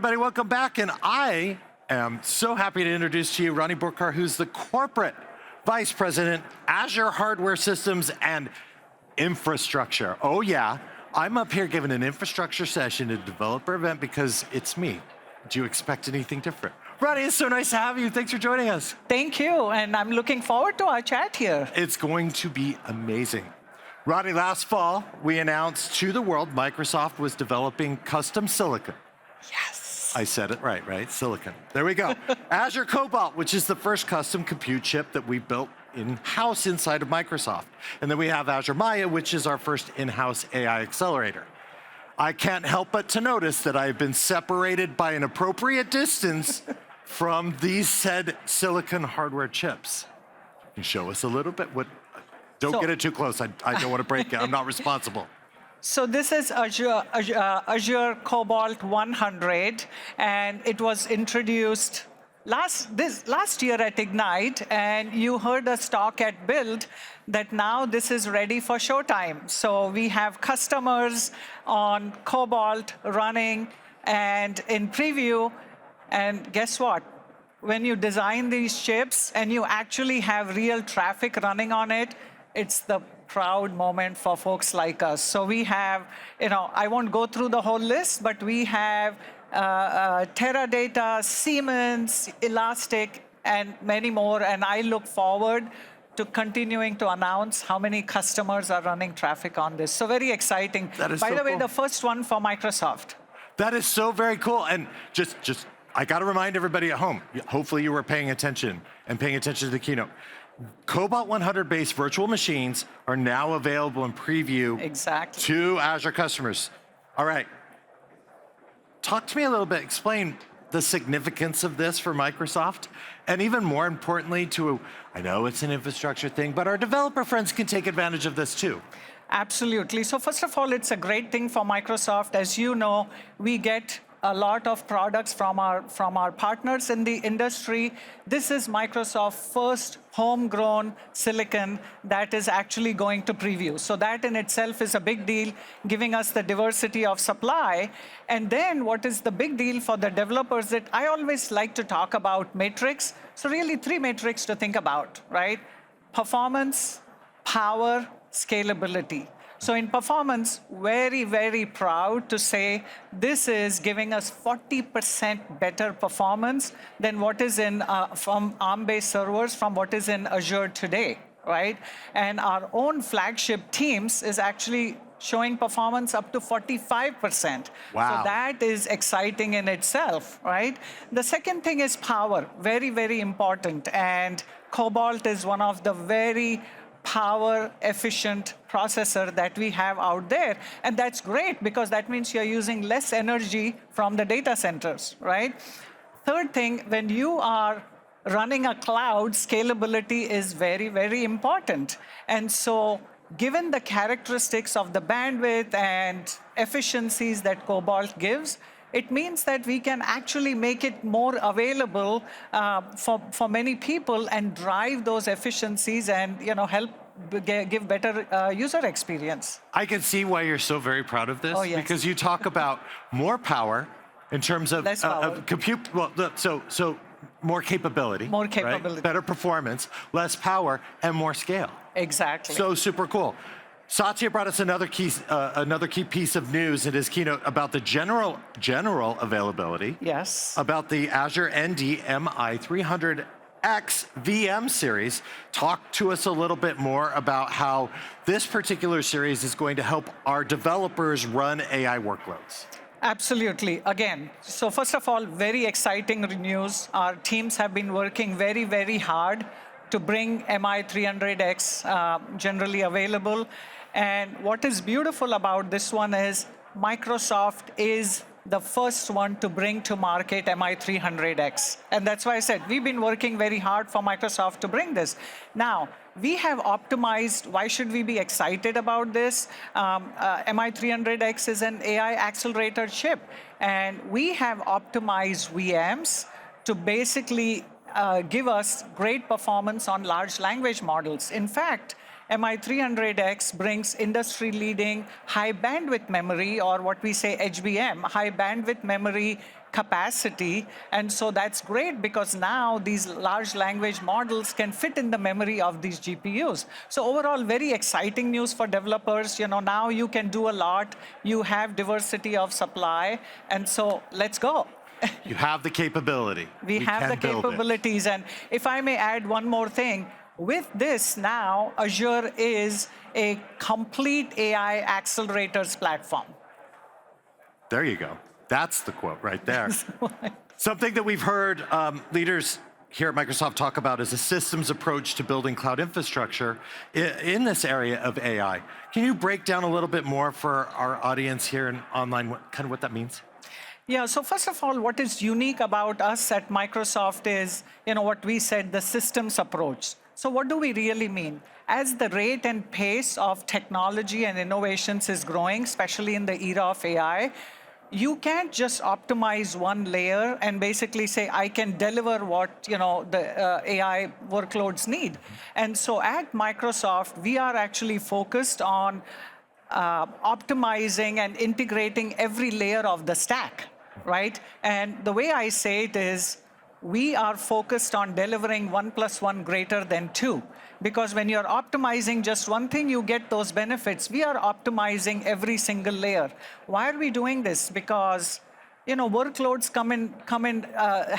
everybody, welcome back. And I am so happy to introduce to you Rani Borkar, who's the Corporate Vice President, Azure Hardware Systems and Infrastructure. Oh yeah, I'm up here giving an infrastructure session at a developer event because it's me. Do you expect anything different? Rani, it's so nice to have you. Thanks for joining us. Thank you, and I'm looking forward to our chat here. It's going to be amazing. Rani, last fall, we announced to the world Microsoft was developing custom silicon. Yes. I said it right? Silicon. There we go. Azure Cobalt, which is the first custom compute chip that we built in-house inside of Microsoft. And then we have Azure 𝗦𝗽𝗲𝗀𝗻, which is our first in-house AI accelerator. I can't help but to notice that I've been separated by an appropriate distance from these said silicon hardware chips. Can you show us a little bit? Don't get it too close. I don't want to break it. I'm not responsible. So this is Azure Cobalt 100, and it was introduced last year at Ignite, and you heard us talk at Build that now this is ready for showtime. So we have customers on Cobalt running and in preview, and guess what? When you design these chips and you actually have real traffic running on it, it's the proud moment for folks like us. So we have, I won't go through the whole list, but we have Teradata, Siemens, Elastic, and many more. And I look forward to continuing to announce how many customers are running traffic on this. So very exciting. That is By so the way, cool. The first one for Microsoft. That is so very cool. And just I got to remind everybody at home, hopefully you were paying attention to the keynote. Cobalt 100-based virtual machines are now available in preview to Azure customers. All right. Talk to me a little bit. Explain the significance of this for Microsoft, and even more importantly, I know it's an infrastructure thing, but our developer friends can take advantage of this too. Absolutely. So first of all, it's a great thing for Microsoft. As you know, we get a lot of products from our partners in the industry. This is Microsoft's first homegrown silicon that is actually going to preview. So that in itself is a big deal, giving us the diversity of supply. And then what is the big deal for the developers that I always like to talk about metrics. So really 3 metrics to think about, right? Performance, power, scalability. So in performance, very, very proud to say this is giving us 40% better performance than what is in from ARM-based servers from what is in Azure today, right? And our own flagship Teams is actually showing performance up to 45%. Wow. So that is exciting in itself, right? The second thing is power, very, very important. And Cobalt is one of the very power-efficient processor that we have out there. And that's great because that means you're using less energy from the data centers, right? Third thing, when you are running a cloud, scalability is very, very important. And so given the characteristics of the bandwidth and efficiencies that Cobalt gives, it means that we can actually make it more available for many people and drive those efficiencies and help give better user experience. I can see why you're so very proud of this, because you talk about more power in terms of compute. Well, so more capability, right? Better performance, less power, and more scale. Exactly. So super cool. Satya brought us another key piece of news in his keynote about the general availability. Yes. About the Azure ND MI300X VM series. Talk to us a little bit more about how this particular series is going to help our developers run AI workloads. Absolutely. Again, so first of all, very exciting news. Our teams have been working very, very hard to bring MI300X generally available. And what is beautiful about this one is Microsoft is the first one to bring to market MI300X. And that's why I said we've been working very hard for Microsoft to bring this. Now, we have optimized. Why should we be excited about this? MI300X is an AI accelerator chip. And we have optimized VMs to basically give us great performance on large language models. In fact, MI300X brings industry-leading high bandwidth memory, or what we say HBM, high bandwidth memory capacity. And so that's great because now these large language models can fit in the memory of these GPUs. So overall, very exciting news for developers. Now you can do a lot. You have diversity of supply. And so let's go. You have the capability. We have the capabilities. And if I may add one more thing, with this now, Azure is a complete AI accelerators platform. There you go. That's the quote right there. Something that we've heard leaders here at Microsoft talk about is a systems approach to building cloud infrastructure in this area of AI. Can you break down a little bit more for our audience here and online, what that means? Yeah, so first of all, what is unique about us at Microsoft is, what we said, the systems approach. So what do we really mean? As the rate and pace of technology and innovations is growing, especially in the era of AI, you can't just optimize one layer and basically say, I can deliver what the AI workloads need. And so at Microsoft, we are actually focused on optimizing and integrating every layer of the stack. Right? And the way I say it is, we are focused on delivering 1 + 1 greater than 2. Because when you're optimizing just one thing, you get those benefits. We are optimizing every single layer. Why are we doing this? Because workloads come in,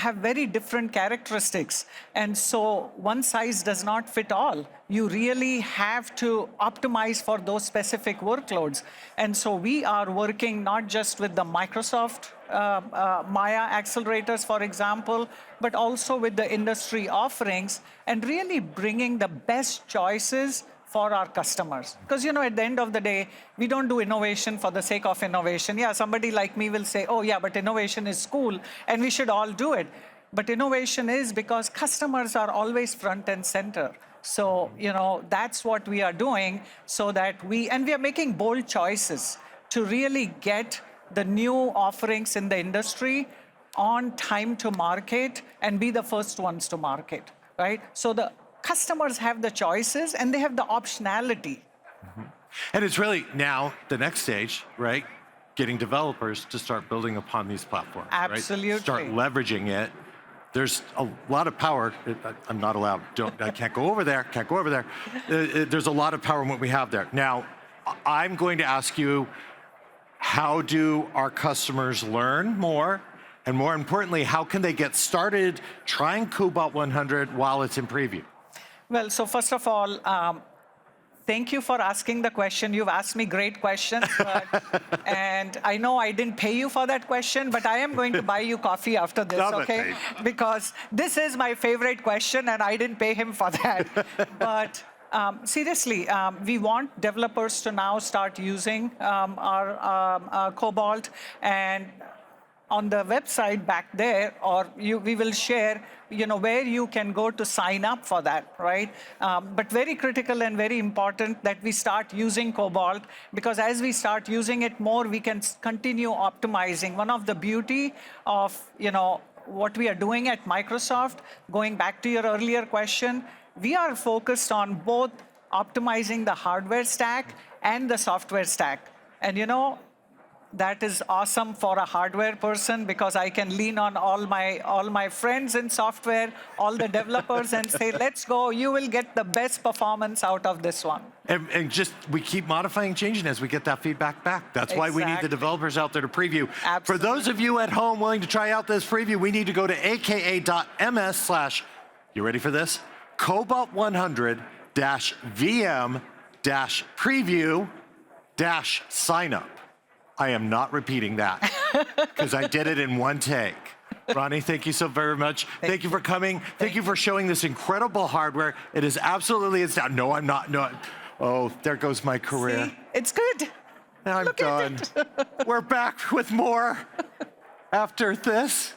have very different characteristics. And so one size does not fit all. You really have to optimize for those specific workloads. And so we are working not just with the Microsoft Maya accelerators, for example, but also with the industry offerings and really bringing the best choices for our customers. Because, at the end of the day, we don't do innovation for the sake of innovation. Yeah, somebody like me will say, oh, yeah, but innovation is cool, and we should all do it. But innovation is because customers are always front and center. So, that's what we are doing so that we are making bold choices to really get the new offerings in the industry on time to market and be the first ones to market, right? So the customers have the choices and they have the optionality. Mm-hmm. And it's really now the next stage, right? Getting developers to start building upon these platforms. Absolutely. Right? Start leveraging it. There's a lot of power. I'm not allowed. I can't go over there. Can't go over there. There's a lot of power in what we have there. Now, I'm going to ask you, how do our customers learn more? And more importantly, how can they get started trying Cobalt 100 while it's in preview? Well, so first of all, thank you for asking the question. You've asked me great questions. And I know I didn't pay you for that question, but I am going to buy you coffee after this, okay? Because this is my favorite question, and I didn't pay him for that. But seriously, we want developers to now start using our Cobalt. And on the website back there, or we will share, where you can go to sign up for that, right? But very critical and very important that we start using Cobalt, because as we start using it more, we can continue optimizing. One of the beauty of, what we are doing at Microsoft, going back to your earlier question, we are focused on both optimizing the hardware stack and the software stack. And that is awesome for a hardware person because I can lean on all my friends in software, all the developers, and say, let's go. You will get the best performance out of this one. And just, we keep modifying and changing as we get that feedback back. That's why we need the developers out there to preview. Absolutely. For those of you at home willing to try out this preview, we need to go to aka.ms/ you ready for this? Cobalt 100-VM-preview-sign-up. I am not repeating that because I did it in one take. Rani, thank you so very much. Thank you for coming. Thank you for showing this incredible hardware. It is absolutely, it's down. No, I'm not. No. Oh, there goes my career. See? It's good. I'm done. We're back with more after this.